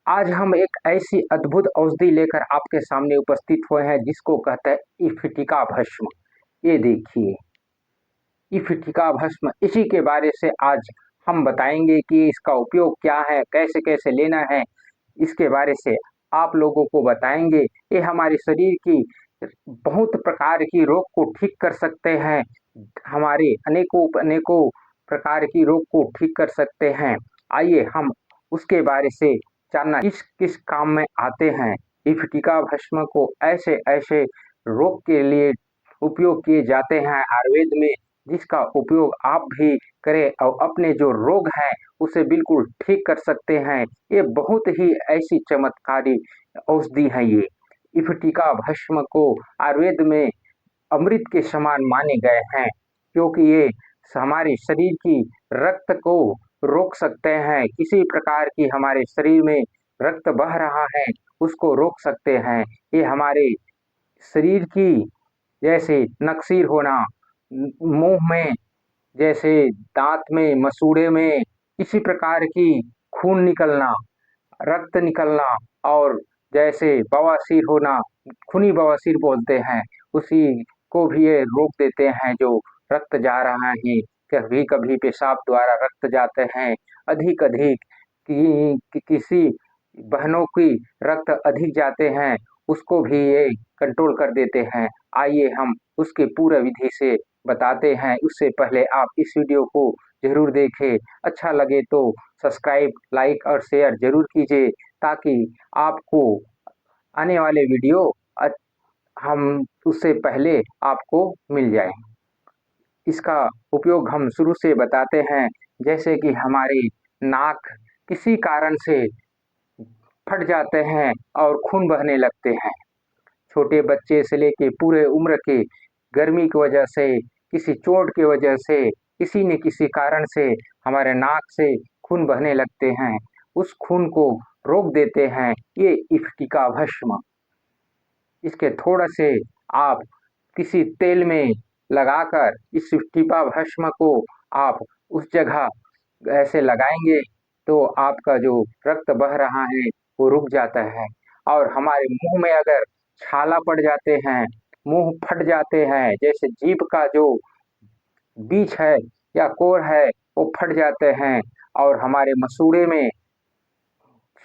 आज हम एक ऐसी अद्भुत औषधि लेकर आपके सामने उपस्थित हुए हैं जिसको कहते हैं इफ्तिका भस्म। ये देखिए, इफ्तिका भस्म, इसी के बारे से आज हम बताएंगे कि इसका उपयोग क्या है, कैसे कैसे लेना है। इसके बारे से आप लोगों को बताएंगे। ये हमारे शरीर की बहुत प्रकार की रोग को ठीक कर सकते हैं। हमारे अनेकों अनेकों प्रकार की रोग को ठीक कर सकते हैं। आइए हम उसके बारे से जानना किस किस काम में आते हैं। इफ्तिका भस्म को ऐसे ऐसे रोग के लिए उपयोग किए जाते हैं आयुर्वेद में, जिसका उपयोग आप भी करें और अपने जो रोग हैं उसे बिल्कुल ठीक कर सकते हैं। ये बहुत ही ऐसी चमत्कारी औषधि है ये। इफ्तिका भस्म को आयुर्वेद में अमृत के समान माने गए हैं, क्योंकि ये हमारे शरीर की रक्त को रोक सकते हैं। किसी प्रकार की हमारे शरीर में रक्त बह रहा है उसको रोक सकते हैं। ये हमारे शरीर की जैसे नक्सीर होना, मुंह में जैसे दांत में मसूड़े में किसी प्रकार की खून निकलना, रक्त निकलना, और जैसे बवासीर होना, खूनी बवासीर बोलते हैं, उसी को भी ये रोक देते हैं। जो रक्त जा रहा है, कभी कभी पेशाब द्वारा रक्त जाते हैं अधिक अधिक, किसी बहनों की रक्त अधिक जाते हैं, उसको भी ये कंट्रोल कर देते हैं। आइए हम उसके पूरा विधि से बताते हैं। उससे पहले आप इस वीडियो को जरूर देखें। अच्छा लगे तो सब्सक्राइब, लाइक और शेयर जरूर कीजिए, ताकि आपको आने वाले वीडियो हम उससे पहले आपको मिल जाए। इसका उपयोग हम शुरू से बताते हैं। जैसे कि हमारे नाक किसी कारण से फट जाते हैं और खून बहने लगते हैं, छोटे बच्चे से लेके पूरे उम्र के, गर्मी की वजह से, किसी चोट की वजह से, किसी न किसी कारण से हमारे नाक से खून बहने लगते हैं, उस खून को रोक देते हैं ये इफ्तिका भस्म। इसके थोड़ा से आप किसी तेल में लगाकर इस इफ्तिका भस्म को आप उस जगह ऐसे लगाएंगे तो आपका जो रक्त बह रहा है वो रुक जाता है। और हमारे मुंह में अगर छाला पड़ जाते हैं, मुंह फट जाते हैं, जैसे जीभ का जो बीच है या कोर है वो फट जाते हैं, और हमारे मसूड़े में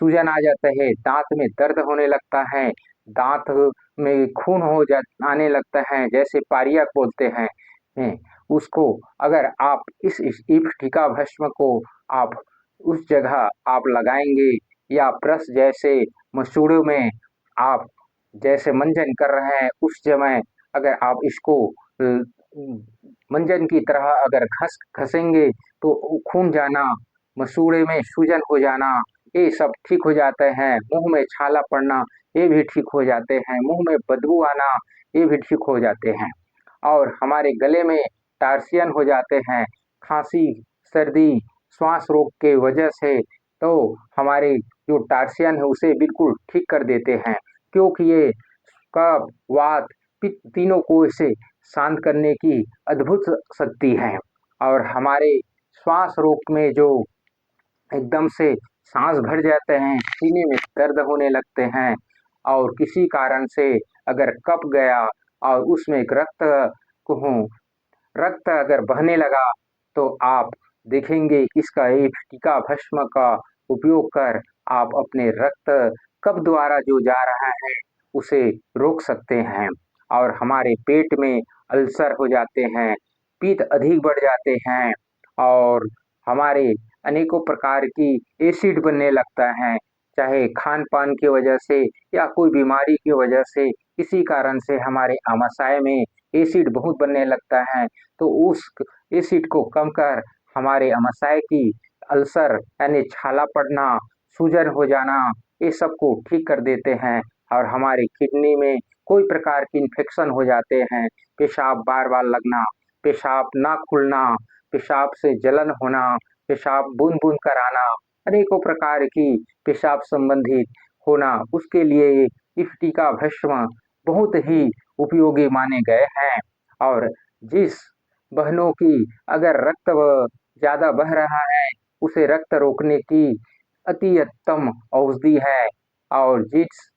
सूजन आ जाता है, दांत में दर्द होने लगता है, दांत में खून आने लगता है, जैसे पारिया बोलते हैं, उसको अगर आप इस इफ्तिका भस्म को आप उस जगह आप लगाएंगे, या ब्रश जैसे मसूड़ों में आप जैसे मंजन कर रहे हैं उस समय अगर आप इसको मंजन की तरह अगर घसेंगे तो खून जाना, मसूड़े में सूजन हो जाना, ये सब ठीक हो जाते हैं। मुंह में छाला पड़ना ये भी ठीक हो जाते हैं। मुंह में बदबू आना ये भी ठीक हो जाते हैं। और हमारे गले में टार्सियन हो जाते हैं, खांसी, सर्दी, श्वास रोग के वजह से, तो हमारे जो टार्सियन है उसे बिल्कुल ठीक कर देते हैं, क्योंकि ये कफ, वात, पित्त तीनों को इसे शांत करने की अद्भुत शक्ति है। और हमारे श्वास रोग में जो एकदम से सांस भर जाते हैं, सीने में दर्द होने लगते हैं, और किसी कारण से अगर कप गया और उसमें को रक्त अगर बहने लगा, तो आप देखेंगे इसका एक टीका भस्म का उपयोग कर आप अपने रक्त कप द्वारा जो जा रहा है उसे रोक सकते हैं। और हमारे पेट में अल्सर हो जाते हैं, पित्त अधिक बढ़ जाते हैं, और हमारे अनेकों प्रकार की एसिड बनने लगता है, चाहे खान पान की वजह से या कोई बीमारी की वजह से, किसी कारण से हमारे आमाशय में एसिड बहुत बनने लगता है, तो उस एसिड को कम कर हमारे आमाशय की अल्सर यानी छाला पड़ना, सूजन हो जाना, ये सब को ठीक कर देते हैं। और हमारी किडनी में कोई प्रकार की इन्फेक्शन हो जाते हैं, पेशाब बार बार लगना, पेशाब ना खुलना, पेशाब से जलन होना, पेशाब बूंद बूंद कर आना, अनेकों प्रकार की पेशाब संबंधित होना, उसके लिए इफ्तिका भस्म बहुत ही उपयोगी माने गए हैं। और जिस बहनों की अगर रक्त ज्यादा बह रहा है उसे रक्त रोकने की अति उत्तम औषधि है। और जिस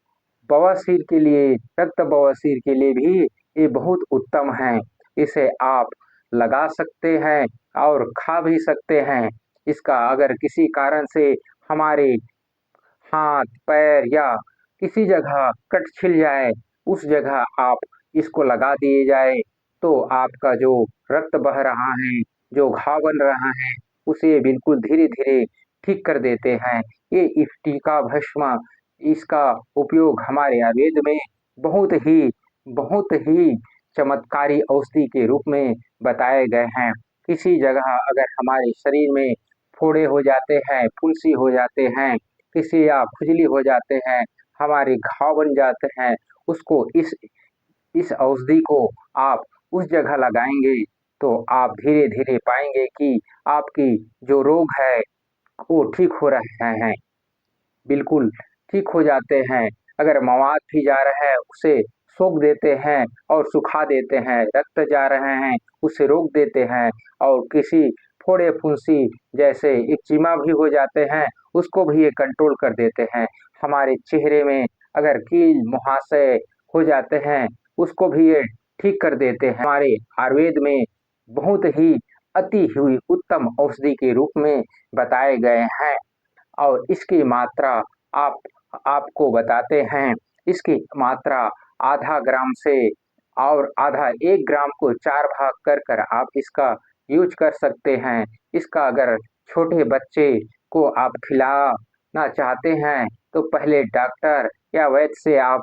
बवासीर के लिए, रक्त बवासीर के लिए भी ये बहुत उत्तम है। इसे आप लगा सकते हैं और खा भी सकते हैं। इसका अगर किसी कारण से हमारे हाथ पैर या किसी जगह कट छिल जाए, उस जगह आप इसको लगा दिए जाए तो आपका जो रक्त बह रहा है, जो घाव बन रहा है, उसे बिल्कुल धीरे धीरे ठीक कर देते हैं। ये इफ्तिका भस्म, इसका उपयोग हमारे आयुर्वेद में बहुत ही चमत्कारी औषधि के रूप में बताए गए हैं। किसी जगह अगर हमारे शरीर में फोड़े हो जाते हैं, फुंसी हो जाते हैं, किसी या खुजली हो जाते हैं, हमारे घाव बन जाते हैं, उसको इस औषधि को आप उस जगह लगाएंगे तो आप धीरे धीरे पाएंगे कि आपकी जो रोग है वो ठीक हो रहे हैं, बिल्कुल ठीक हो जाते हैं। अगर मवाद भी जा रहा है उसे सोख देते हैं और सुखा देते हैं, रक्त जा रहे हैं उसे रोक देते हैं। और किसी फोड़े फुंसी जैसे एक्जिमा भी हो जाते हैं, उसको भी ये कंट्रोल कर देते हैं। हमारे चेहरे में अगर कील मुहासे हो जाते हैं, उसको भी ये ठीक कर देते हैं। हमारे आयुर्वेद में बहुत ही अति हुई उत्तम औषधि के रूप में बताए गए हैं। और इसकी मात्रा आप आपको बताते हैं। इसकी मात्रा आधा ग्राम से और आधा 1 ग्राम को 4 भाग कर कर आप इसका यूज कर सकते हैं। इसका अगर छोटे बच्चे को आप खिलाना चाहते हैं तो पहले डॉक्टर या वैद्य से आप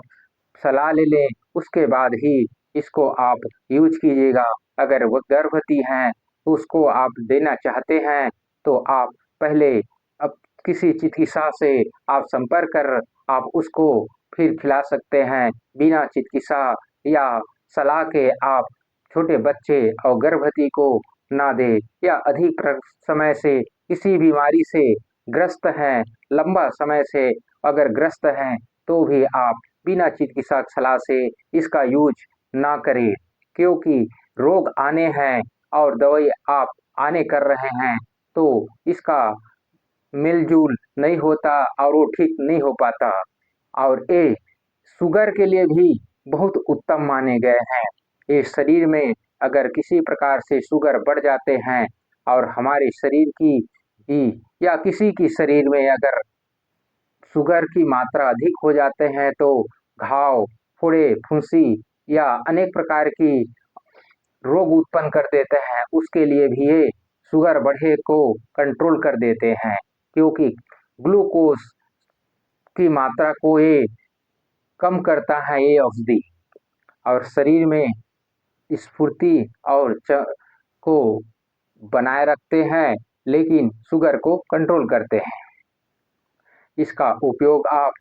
सलाह ले लें, उसके बाद ही इसको आप यूज कीजिएगा। अगर वो गर्भवती हैं तो उसको आप देना चाहते हैं तो आप पहले अब किसी चिकित्सा से आप संपर्क कर आप उसको फिर खिला सकते हैं। बिना चिकित्सा या सलाह के आप छोटे बच्चे और गर्भवती को ना दें। या अधिक समय से किसी बीमारी से ग्रस्त हैं, लंबा समय से अगर ग्रस्त हैं तो भी आप बिना चिकित्सा सलाह से इसका यूज ना करें, क्योंकि रोग आने हैं और दवाई आप आने कर रहे हैं तो इसका मिलजुल नहीं होता और वो ठीक नहीं हो पाता। और ये शुगर के लिए भी बहुत उत्तम माने गए हैं। ये शरीर में अगर किसी प्रकार से शुगर बढ़ जाते हैं और हमारे शरीर की ही या किसी की शरीर में अगर शुगर की मात्रा अधिक हो जाते हैं तो घाव, फोड़े, फुंसी या अनेक प्रकार की रोग उत्पन्न कर देते हैं। उसके लिए भी ये शुगर बढ़े को कंट्रोल कर देते हैं, क्योंकि ग्लूकोज की मात्रा को ये कम करता है ये औषधि। और शरीर में स्फूर्ति और को बनाए रखते हैं, लेकिन शुगर को कंट्रोल करते हैं। इसका उपयोग आप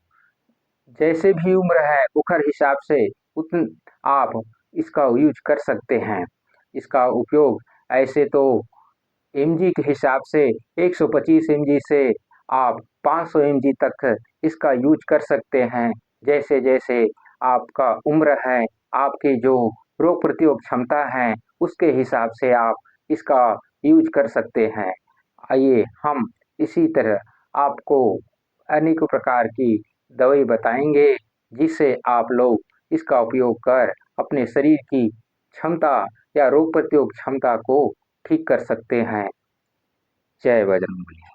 जैसे भी उम्र है उखर हिसाब से उतन आप इसका यूज कर सकते हैं। इसका उपयोग ऐसे तो एमजी के हिसाब से 125 एमजी से आप 500 एमजी तक इसका यूज कर सकते हैं। जैसे जैसे आपका उम्र है, आपकी जो रोग प्रतिरोधक क्षमता है, उसके हिसाब से आप इसका यूज कर सकते हैं। आइए हम इसी तरह आपको अनेक प्रकार की दवाई बताएंगे, जिससे आप लोग इसका उपयोग कर अपने शरीर की क्षमता या रोग प्रतिरोधक क्षमता को ठीक कर सकते हैं। जय बजरंगबली।